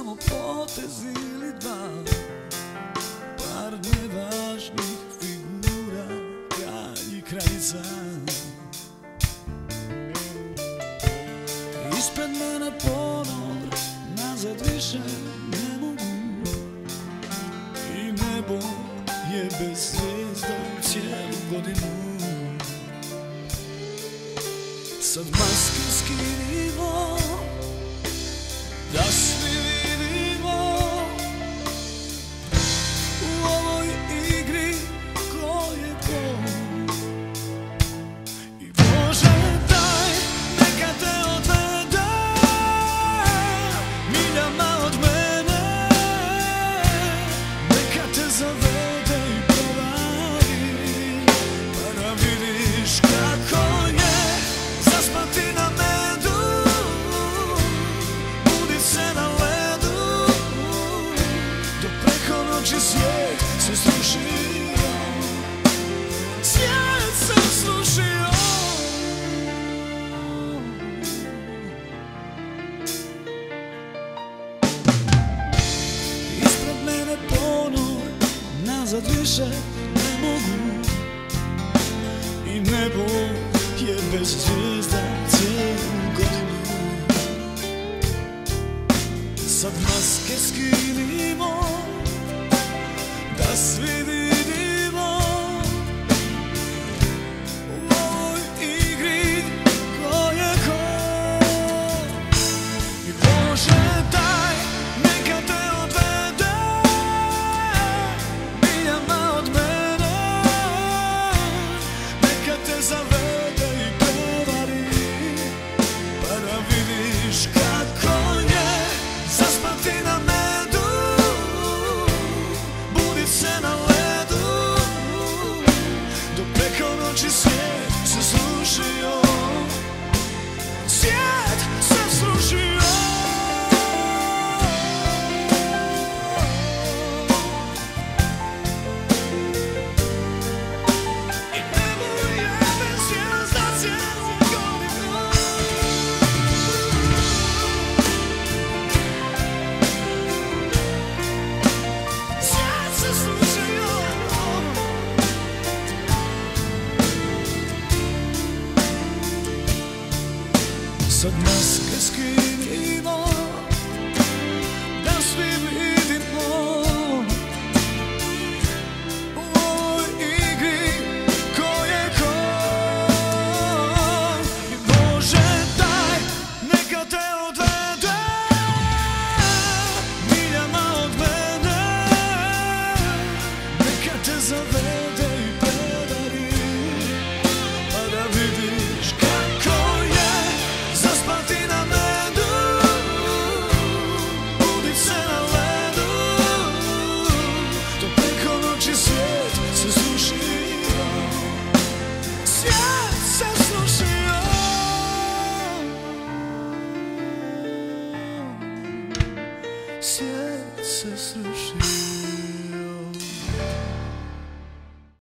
samo potez ili dva, par nevažnih figura, kralj i kraljica. Ispred mene ponor, nazad više ne mogu, i nebo je bez zvijezda cijelu godinu. Sad maske skinimo, da svi vidimo u ovoj igri ko je ko. I Bože daj, neka te odvede miljama od mene, neka te zavede i provari, pa da vidiš kako je zaspati na medu, budit se na ledu, dok preko noći svijet se srušio, svijet se srušio. Ispred mene ponor, nazad više ne mogu, i nebo je bez zvijezda cijelu godinu. Sad maske skinimo, da svi vidimo u ovoj igri ko je ko. I Bože daj, neka te odvede miljama od mene, neka te zavede i prevari, pa da vidiš kako je zaspati na medu, budit se na ledu, dok preko noći svijet se srušio, svijet se srušio. I nebo je bez zvijezda cijelu godinu. Svijet se srušio. Sad maske skinimo,